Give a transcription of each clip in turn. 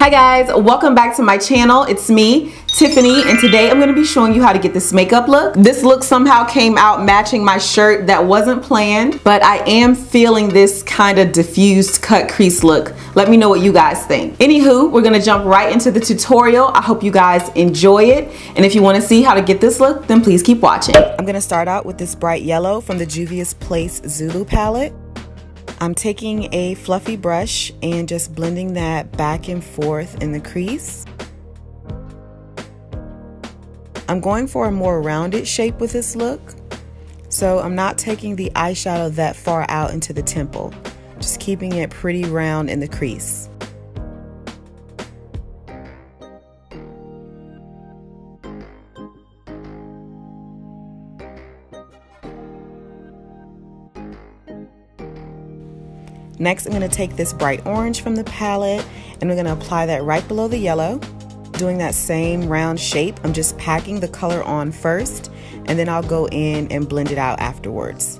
Hi guys, welcome back to my channel. It's me, Tiffany, and today I'm going to be showing you how to get this makeup look. This look somehow came out matching my shirt. That wasn't planned, but I am feeling this kind of diffused cut crease look. Let me know what you guys think. Anywho, we're going to jump right into the tutorial. I hope you guys enjoy it, and if you want to see how to get this look, then please keep watching. I'm going to start out with this bright yellow from the Juvia's Place Zulu palette. I'm taking a fluffy brush and just blending that back and forth in the crease. I'm going for a more rounded shape with this look, so I'm not taking the eyeshadow that far out into the temple, just keeping it pretty round in the crease. Next, I'm going to take this bright orange from the palette and we're going to apply that right below the yellow. Doing that same round shape, I'm just packing the color on first and then I'll go in and blend it out afterwards.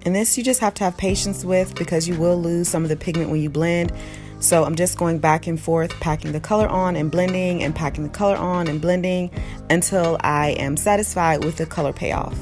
And this you just have to have patience with because you will lose some of the pigment when you blend. So I'm just going back and forth, packing the color on and blending and packing the color on and blending until I am satisfied with the color payoff.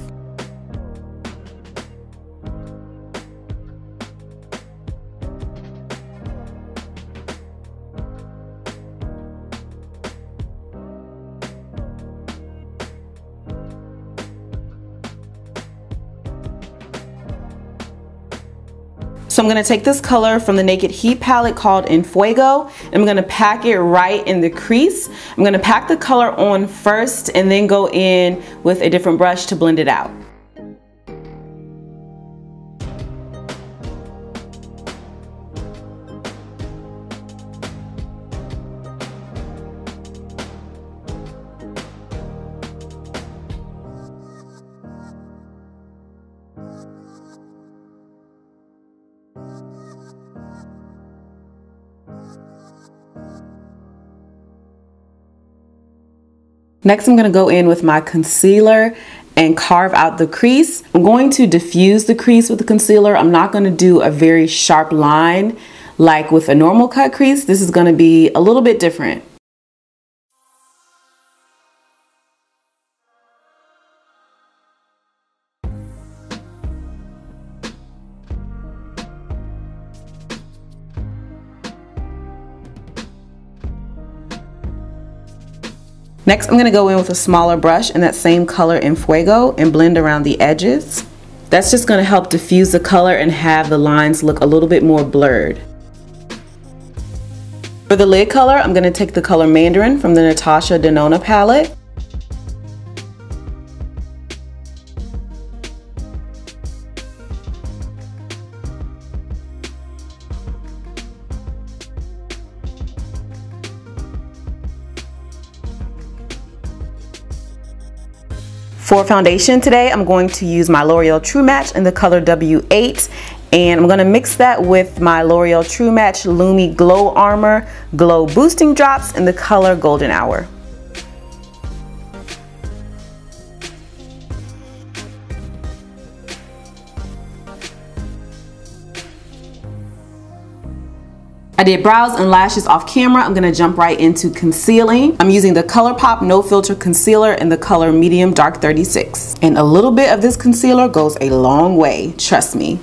So I'm going to take this color from the Naked Heat palette called En Fuego, and I'm going to pack it right in the crease. I'm going to pack the color on first and then go in with a different brush to blend it out. Next, I'm going to go in with my concealer and carve out the crease. I'm going to diffuse the crease with the concealer. I'm not going to do a very sharp line like with a normal cut crease. This is going to be a little bit different. Next, I'm going to go in with a smaller brush in that same color En Fuego and blend around the edges. That's just going to help diffuse the color and have the lines look a little bit more blurred. For the lid color, I'm going to take the color Mandarin from the Natasha Denona palette. For foundation today, I'm going to use my Loreal True Match in the color W8, and I'm going to mix that with my Loreal True Match Lumi Glow Armor Glow Boosting Drops in the color Golden Hour. I did brows and lashes off camera. I'm gonna jump right into concealing. I'm using the Colourpop No Filter Concealer in the color Medium Dark 36. And a little bit of this concealer goes a long way, trust me.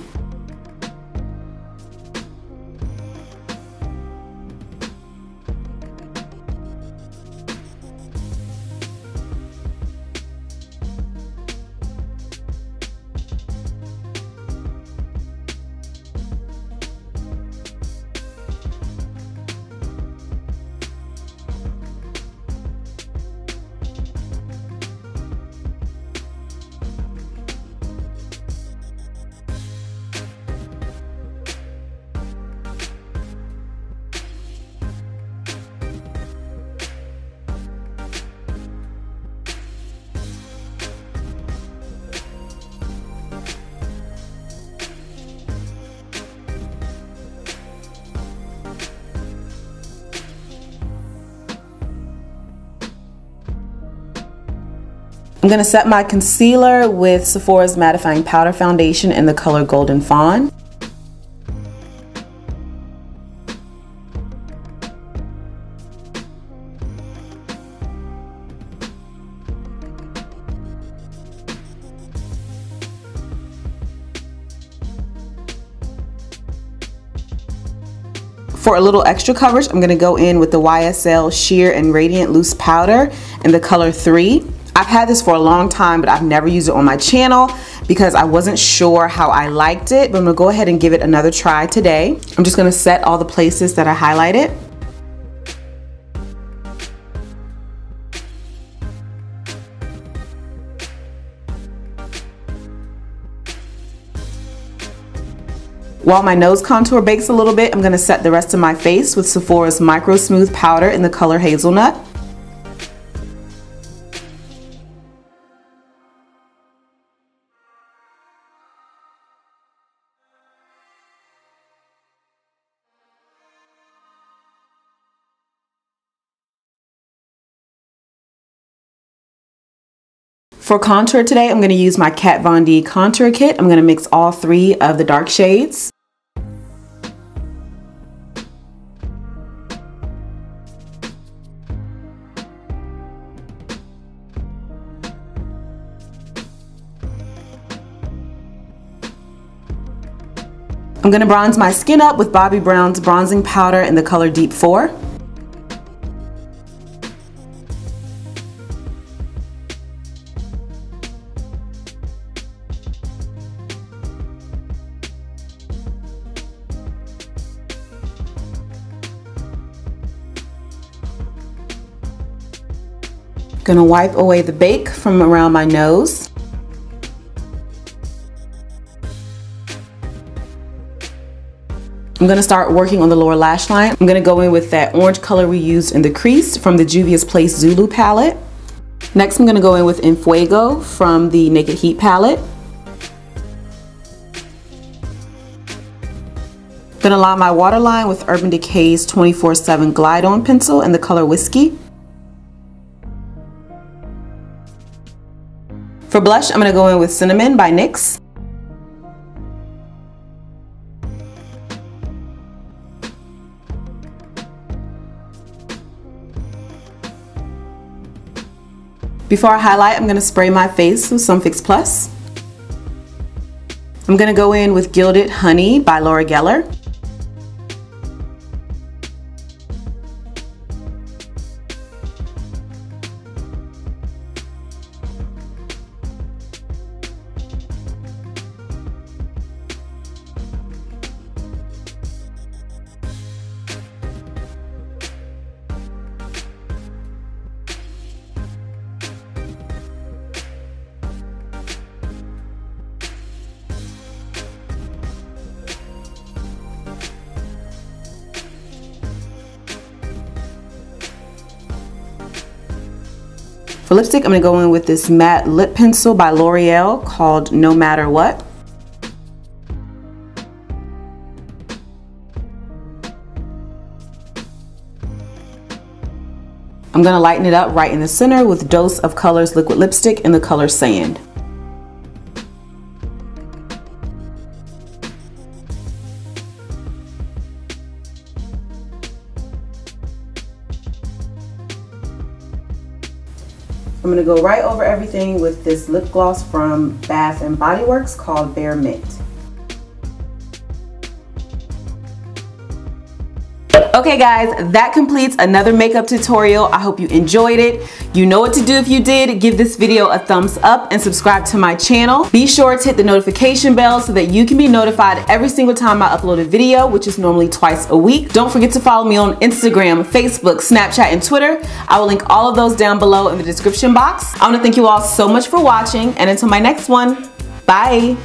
I'm gonna set my concealer with Sephora's Mattifying Powder Foundation in the color Golden Fawn. For a little extra coverage, I'm gonna go in with the YSL Sheer and Radiant Loose Powder in the color 3. I've had this for a long time, but I've never used it on my channel because I wasn't sure how I liked it, but I'm gonna go ahead and give it another try today. I'm just gonna set all the places that I highlighted. While my nose contour bakes a little bit, I'm gonna set the rest of my face with Sephora's MicroSmooth powder in the color Hazelnut. For contour today, I'm going to use my Kat Von D contour kit. I'm going to mix all 3 of the dark shades. I'm going to bronze my skin up with Bobbi Brown's bronzing powder in the color Deep 4. Gonna wipe away the bake from around my nose. I'm gonna start working on the lower lash line. I'm gonna go in with that orange color we used in the crease from the Juvia's Place Zulu palette. Next, I'm gonna go in with En Fuego from the Naked Heat palette. Gonna line my waterline with Urban Decay's 24/7 Glide On pencil in the color Whiskey. For blush, I'm gonna go in with Cinnamon by NYX. Before I highlight, I'm gonna spray my face with some Fix Plus. I'm gonna go in with Gilded Honey by Loreal. For lipstick, I'm going to go in with this matte lip pencil by Loreal called No Matter What. I'm going to lighten it up right in the center with Dose of Colors liquid lipstick in the color Sand. I'm going to go right over everything with this lip gloss from Bath & Body Works called BareMint. Okay guys, that completes another makeup tutorial. I hope you enjoyed it. You know what to do if you did. Give this video a thumbs up and subscribe to my channel. Be sure to hit the notification bell so that you can be notified every single time I upload a video, which is normally twice a week. Don't forget to follow me on Instagram, Facebook, Snapchat, and Twitter. I will link all of those down below in the description box. I want to thank you all so much for watching, and until my next one, bye.